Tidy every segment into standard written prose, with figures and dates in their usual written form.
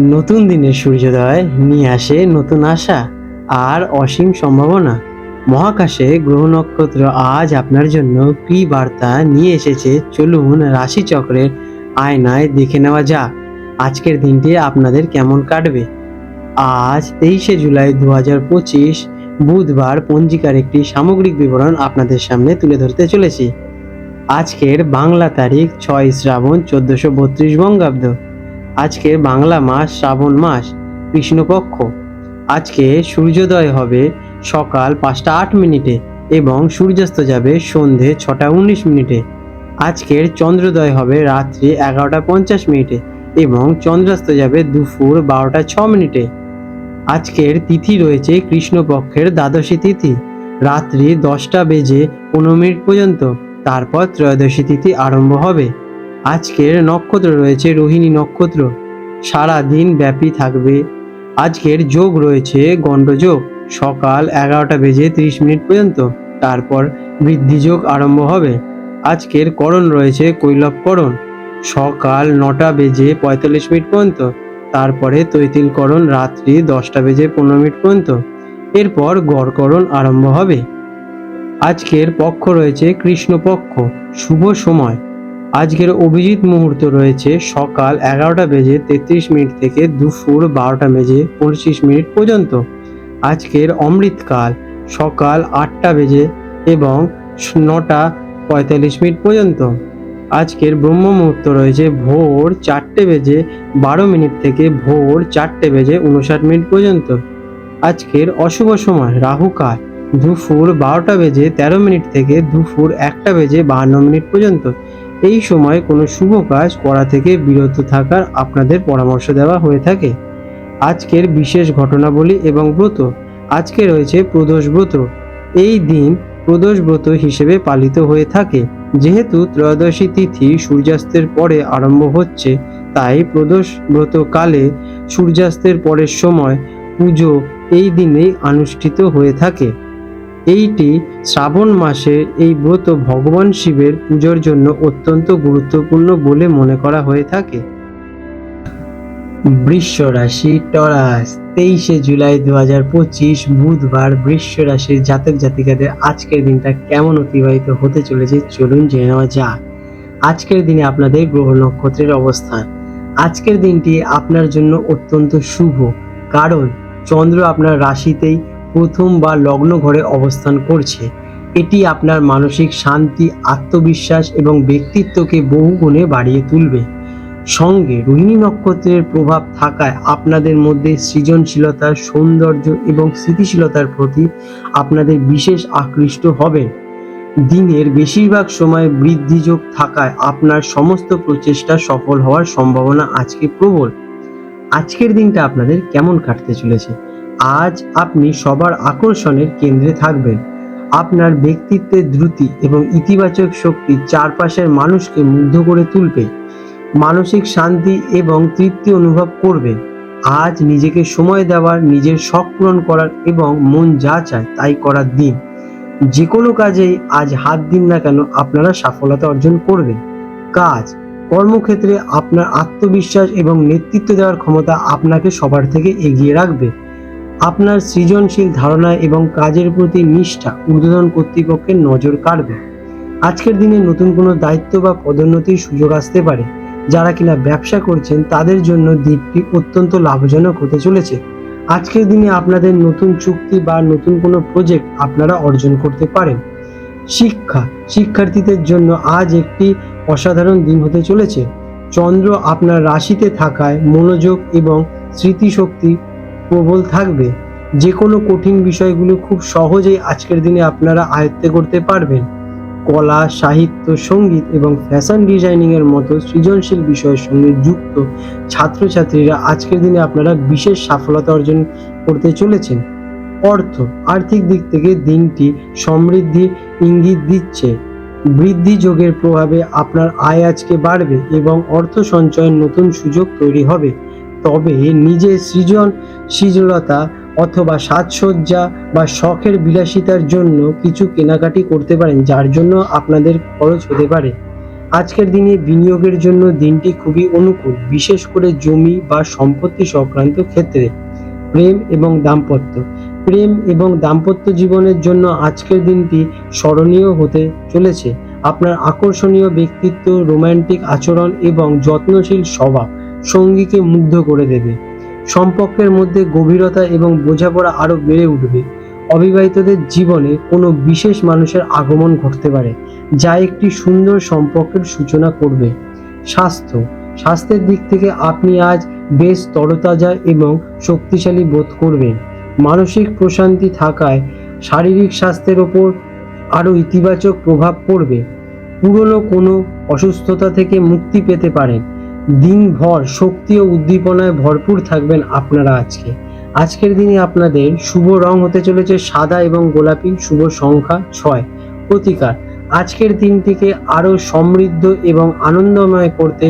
নতুন দিনের সূর্যোদয় নিয়ে আসে নতুন আশা আর অসীম সম্ভাবনা। মহাকাশে গ্রহ নক্ষত্র আজ আপনার জন্য কী বার্তা নিয়ে এসেছে, চলুন রাশিচক্রের আয়নায় দেখে নেওয়া যাক আজকের দিনটি আপনাদের কেমন কাটবে। আজ 23শে জুলাই 2025 বুধবার পঞ্জিকার একটি সামগ্রিক বিবরণ আপনাদের সামনে তুলে ধরতে চলেছি। আজকের বাংলা তারিখ 6 শ্রাবণ 1432 বঙ্গাব্দ। আজকের বাংলা মাস শ্রাবণ মাস, কৃষ্ণপক্ষ। আজকে সূর্যোদয় হবে সকাল 5টা 8 মিনিটে এবং সূর্যাস্ত যাবে সন্ধে 6টা 19 মিনিটে। আজকের চন্দ্রোদয় হবে রাত্রি 11টা 50 মিনিটে এবং চন্দ্রাস্ত যাবে দুপুর 12টা 6 মিনিটে। আজকের তিথি রয়েছে কৃষ্ণপক্ষের দ্বাদশী তিথি, রাত্রি 10টা বেজে 15 মিনিট পর্যন্ত। তারপর ত্রয়োদশী তিথি আরম্ভ হবে। আজকের নক্ষত্র রয়েছে রোহিণী নক্ষত্র, সারা দিন ব্যাপী থাকবে। আজকের যোগ রয়েছে গণ্ডযোগ, সকাল 11টা বেজে 30 মিনিট পর্যন্ত। তারপর বৃদ্ধি যোগ আরম্ভ হবে। আজকের করণ রয়েছে কৈলবকরণ, সকাল 9টা বেজে 45 মিনিট পর্যন্ত। তারপরে তৈতিলকরণ রাত্রি 10টা বেজে 15 মিনিট পর্যন্ত। এরপর গড়করণ আরম্ভ হবে। আজকের পক্ষ রয়েছে কৃষ্ণপক্ষ, শুভ সময়। আজকের অভিজিৎ মুহূর্ত রয়েছে সকাল 11টা বেজে 33 মিনিট থেকে দুপুর 12টা বেজে 25 মিনিট পর্যন্ত। আজকের অমৃতকাল সকাল 8টা বেজে এবং 9টা 45 মিনিট পর্যন্ত। আজকের ব্রহ্ম মুহূর্ত রয়েছে ভোর 4টে বেজে 12 মিনিট থেকে ভোর 4টে বেজে 59 মিনিট পর্যন্ত। আজকের অশুভ সময় রাহুকাল দুপুর 12টা বেজে 13 মিনিট থেকে দুপুর 1টা বেজে 52 মিনিট পর্যন্ত। এই সময় কোনো শুভ কাজ করা থেকে বিরত থাকার আপনাদের পরামর্শ দেওয়া হয়ে থাকে। আজকের বিশেষ ঘটনাবলী এবং ব্রত। আজকে রয়েছে প্রদোষ ব্রত। এই দিন প্রদোষ ব্রত হিসেবে পালিত হয়ে থাকে। যেহেতু ত্রয়োদশী তিথি সূর্যাস্তের পরে আরম্ভ হচ্ছে, তাই প্রদোষ ব্রত কালে সূর্যাস্তের পরের সময় পুজো এই দিনেই অনুষ্ঠিত হয়ে থাকে। এইটি শ্রাবণ মাসের এই ব্রত ভগবান শিবের পুজোর জন্য অত্যন্ত গুরুত্বপূর্ণ বলে মনে করা হয়ে থাকে। বৃষ রাশি টরাস, 23শে জুলাই 2025 বুধবার বৃষ রাশির জাতক জাতিকাদের আজকের দিনটা কেমন অতিবাহিত হতে চলেছে চলুন জেনে নেওয়া যাক। আজকের দিনে আপনাদের গ্রহ নক্ষত্রের অবস্থান। আজকের দিনটি আপনার জন্য অত্যন্ত শুভ, কারণ চন্দ্র আপনার রাশিতেই প্রথম বা লগ্ন ঘরে অবস্থান করছে। এটি আপনার মানসিক শান্তি, আত্মবিশ্বাস এবং ব্যক্তিত্বকে বহুগুণে বাড়িয়ে তুলবে। সঙ্গে রোহিণী নক্ষত্রের প্রভাব থাকায় আপনাদের মধ্যে সৃজনশীলতা, সৌন্দর্য এবং স্থিতিশীলতার প্রতি আপনাদের বিশেষ আকৃষ্ট হবে। দিনের বেশিরভাগ সময় বৃদ্ধিযোগ থাকায় আপনার সমস্ত প্রচেষ্টা সফল হওয়ার সম্ভাবনা আজকে প্রবল। আজকের দিনটা আপনাদের কেমন কাটতে চলেছে? আজ আপনি সবার আকর্ষণের কেন্দ্রে থাকবেন। আপনার ব্যক্তিত্বের দ্রুতি এবং ইতিবাচক শক্তি চারপাশের মানুষকে মুগ্ধ করে তুলবে। মানসিক শান্তি এবং তৃপ্তি অনুভব করবে। আজ নিজেকে সময় দেওয়ার, নিজের শখ পূরণ করার এবং মন যা চায় তাই করার দিন। যে কোনো কাজেই আজ হাত দিন না কেন, আপনারা সফলতা অর্জন করবেন। কাজ কর্মক্ষেত্রে আপনার আত্মবিশ্বাস এবং নেতৃত্ব দেওয়ার ক্ষমতা আপনাকে সবার থেকে এগিয়ে রাখবে। আপনার সৃজনশীল ধারণা এবং কাজের প্রতি নিষ্ঠা ঊর্ধ্বতন কর্তৃপক্ষের নজর কাড়বে। আজকের দিনে নতুন কোনো দায়িত্ব বা পদোন্নতির সুযোগ আসতে পারে। যারা কিনা ব্যবসা করছেন তাদের জন্য দিকটি অত্যন্ত লাভজনক হতে চলেছে। আজকের দিনে আপনাদের নতুন চুক্তি বা নতুন কোনো প্রজেক্ট আপনারা অর্জন করতে পারেন। শিক্ষার্থীদের জন্য আজ একটি অসাধারণ দিন হতে চলেছে। চন্দ্র আপনার রাশিতে থাকায় মনোযোগ এবং স্মৃতিশক্তি প্রবল থাকবে। যে কোনো কঠিন বিষয়গুলো খুব সহজেই আজকের দিনে আপনারা আয়ত্তে করতে পারবেন। কলা, সাহিত্য, সঙ্গীত এবং ফ্যাশন ডিজাইনিং এর মতো সৃজনশীল বিষয়ের সঙ্গে যুক্ত ছাত্রছাত্রীরা আজকের দিনে আপনারা বিশেষ সফলতা অর্জন করতে চলেছেন। আর্থিক দিক থেকে দিনটি সমৃদ্ধি ইঙ্গিত দিচ্ছে। বৃদ্ধি যোগের প্রভাবে আপনার আয় আজকে বাড়বে এবং অর্থ সঞ্চয়ের নতুন সুযোগ তৈরি হবে। তবে নিজের সৃজনশীলতা অথবা সাজসজ্জা বা শখের বিলাসিতার জন্য কিছু কেনাকাটি করতে পারেন, যার জন্য আপনাদের খরচ হতে পারে। আজকের দিনে বিনিয়োগের জন্য দিনটি খুবই অনুকূল, বিশেষ করে জমি বা সম্পত্তি সংক্রান্ত ক্ষেত্রে। প্রেম এবং দাম্পত্য জীবনের জন্য আজকের দিনটি স্মরণীয় হতে চলেছে। আপনার আকর্ষণীয় ব্যক্তিত্ব, রোমান্টিক আচরণ এবং যত্নশীল স্বভাব সঙ্গীকে মুগ্ধ করে দেবে। সম্পর্কের মধ্যে গভীরতা এবং বোঝাপড়া আরও বেড়ে উঠবে। অবিবাহিতদের জীবনে কোনো বিশেষ মানুষের আগমন ঘটতে পারে, যা একটি সুন্দর সম্পর্কের সূচনা করবে। স্বাস্থ্যের দিক থেকে আপনি আজ বেশ তরতাজা এবং শক্তিশালী বোধ করবেন। মানসিক প্রশান্তি থাকায় শারীরিক স্বাস্থ্যের ওপর আরও ইতিবাচক প্রভাব পড়বে। পুরনো কোনো অসুস্থতা থেকে মুক্তি পেতে পারেন। দিনভর শক্তি ও উদ্দীপনায় ভরপুর থাকবেন আপনারা আজকের দিনে আপনাদের শুভ রং হতে চলেছে সাদা এবং গোলাপি। শুভ সংখ্যা 6। প্রতিকার: আজকের দিনটিকে আরও সমৃদ্ধ এবং আনন্দময় করতে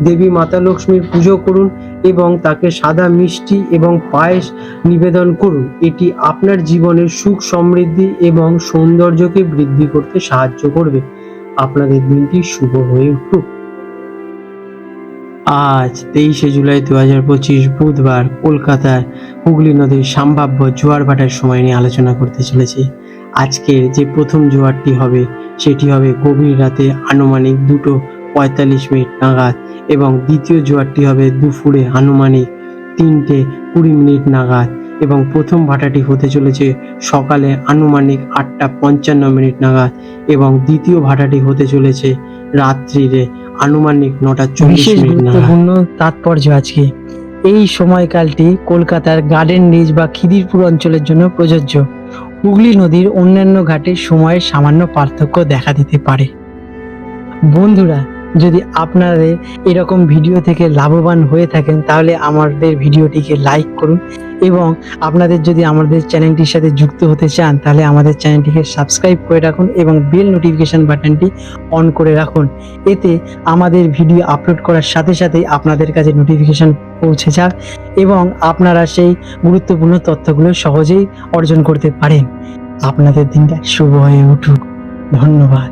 দেবী মাতা লক্ষ্মীর পুজো করুন এবং তাকে সাদা মিষ্টি এবং পায়েস নিবেদন করুন। এটি আপনার জীবনের সুখ, সমৃদ্ধি এবং সৌন্দর্যকে বৃদ্ধি করতে সাহায্য করবে। আপনাদের দিনটি শুভ হয়ে উঠুক। আজ 23শে জুলাই 2025 বুধবার কলকাতার হুগলি নদীর সম্ভাব্য জোয়ার ভাটার সময় নিয়ে আলোচনা করতে চলেছি। আজকের যে প্রথম জোয়ারটি হবে সেটি হবে গভীর রাতে আনুমানিক 2:45 নাগাদ এবং দ্বিতীয় জোয়ারটি হবে দুপুরে আনুমানিক 3:20 নাগাদ এবং প্রথম ভাটাটি হতে চলেছে সকালে আনুমানিক 8:55 নাগাদ এবং দ্বিতীয় ভাটাটি হতে চলেছে রাত্রিরে আনুমানিক 9:40 নাগাদ। গুরুত্বপূর্ণ তাৎপর্য আজকে এই সময়কালটি কলকাতার গার্ডেন রিচ বা খিদিরপুর অঞ্চলের জন্য প্রযোজ্য। হুগলি নদীর অন্যান্য ঘাটের সময়ের সামান্য পার্থক্য দেখা দিতে পারে। বন্ধুরা, যদি আপনাদের এরকম ভিডিও থেকে লাভবান হয়ে থাকেন তাহলে আমাদের ভিডিওটিকে লাইক করুন এবং আপনাদের যদি আমাদের চ্যানেলটির সাথে যুক্ত হতে চান তাহলে আমাদের চ্যানেলটিকে সাবস্ক্রাইব করে রাখুন এবং বেল নোটিফিকেশন বাটনটি অন করে রাখুন। এতে আমাদের ভিডিও আপলোড করার সাথে সাথেই আপনাদের কাছে নোটিফিকেশন পৌঁছে যাক এবং আপনারা সেই গুরুত্বপূর্ণ তথ্যগুলো সহজেই অর্জন করতে পারেন। আপনাদের দিনটা শুভ হয়ে উঠুক। ধন্যবাদ।